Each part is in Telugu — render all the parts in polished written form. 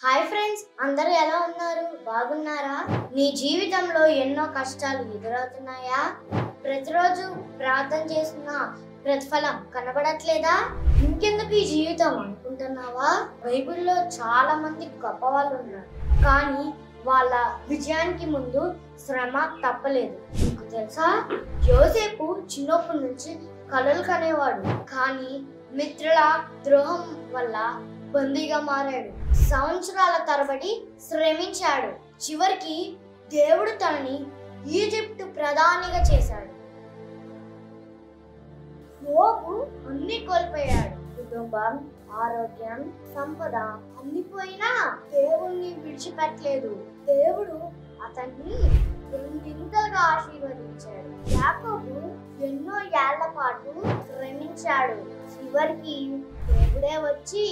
హాయ్ ఫ్రెండ్స్, అందరూ ఎలా ఉన్నారు? బాగున్నారా? నీ జీవితంలో ఎన్నో కష్టాలు ఎదురవుతున్నాయా? ప్రతిరోజు ప్రార్థన చేస్తున్న ప్రతిఫలం కనబడట్లేదా? ఇంకెందుకు ఈ జీవితం అనుకుంటున్నావా? బైబిల్లో చాలా మంది గొప్ప వాళ్ళు ఉన్నారు, కానీ వాళ్ళ విజయానికి ముందు శ్రమ తప్పలేదు. నీకు తెలుసా, యోసేపు చిన్నప్పటి నుంచి కలలు కనేవాడు, కానీ మిత్రుల ద్రోహం వల్ల బందీగా మారాడు. సంవత్సరాల తరబడి శ్రమించాడు. చివరికి దేవుడు తనని ఈజిప్టు ప్రధానిగా చేశాడు. యోబు అన్ని కోల్పోయాడు. కుటుంబం, ఆరోగ్యం, సంపద అన్ని పోయినా దేవుణ్ణి విడిచిపెట్టలేదు. దేవుడు అతన్ని రెండింతలుగా ఆశీర్వదించాడు. యాకోబు ఎన్నో ఏళ్ల పాటు శ్రమించాడు. చివరికి దేవుడే వచ్చి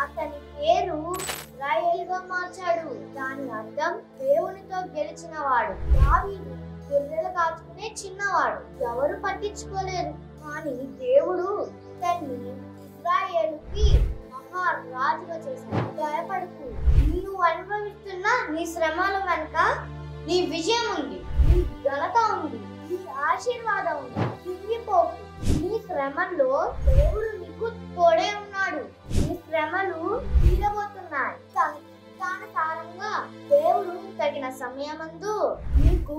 అతని పేరు ఇశ్రాయేలుగా మార్చాడు. దాని అర్థం దేవునితో గెలిచిన వాడు. దావీదు గొర్రెలు కాచుకునే చిన్నవాడు, ఎవరు పట్టించుకోలేరు. కానీ దేవుడు అతన్ని ఇశ్రాయేలుకి మహారాజుగా చేశాడు. భయపడకు, నువ్వు అనుభవిస్తున్న నీ శ్రమల వెనుక నీ విజయం ఉంది, నీ ఘనత ఉంది, నీ ఆశీర్వాదం ఉంది. కుంగిపోకు. నీ శ్రమల్లో దేవుడు నీకు తోడే ఉన్నాడు. నీ శ్రమలు తీరబోతున్నాయి. సారంగా దేవుడు తగిన సమయమందు నీకు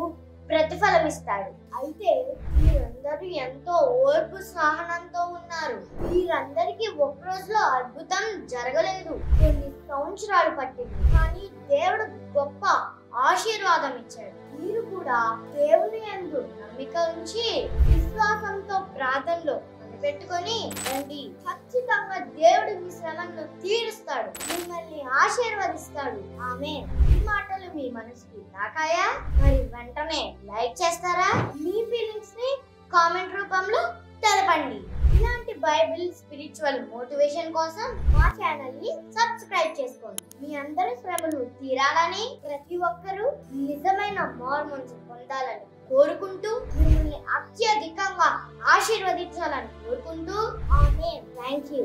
ప్రతిఫలం ఇస్తాడు. అయితే వీరందరూ ఎంతో ఓర్పు సహనంతో ఉన్నారు. వీరందరికీ ఒక్క రోజులో అద్భుతం జరగలేదు, కొన్ని సంవత్సరాలు పట్టింది. కానీ దేవుడు గొప్ప ఆశీర్వాదం ఇచ్చాడు. మీరు కూడా దేవుని యందు నమ్మిక ఉంచి విశ్వాసంతో ప్రార్థనలో పెట్టుకొని రండి. ఖచ్చితంగా దేవుడు మీ శ్రమను తీరుస్తాడు, మిమ్మల్ని ఆశీర్వదిస్తాడు. ఆమేన్. ఈ మాటలు మీ మనసుకి తాకాయా? మరి వెంటనే లైక్ చేస్తారా? మీ ఫీలింగ్స్ ని కామెంట్ రూపంలో తెలపండి. ఇలాంటి బైబిల్ స్పిరిచువల్ మోటివేషన్ కోసం మా ఛానల్ ని సబ్స్క్రైబ్ చేసుకోండి. మీ అందరి శ్రమలు తీరాలని, ప్రతి ఒక్కరూ నిజమైన మార్మన్స్ పొందాలని కోరుకుంటూ, మిమ్మల్ని అత్యధికంగా ఆశీర్వదించాలని కోరుకుంటూ, ఆమేన్. Thank you.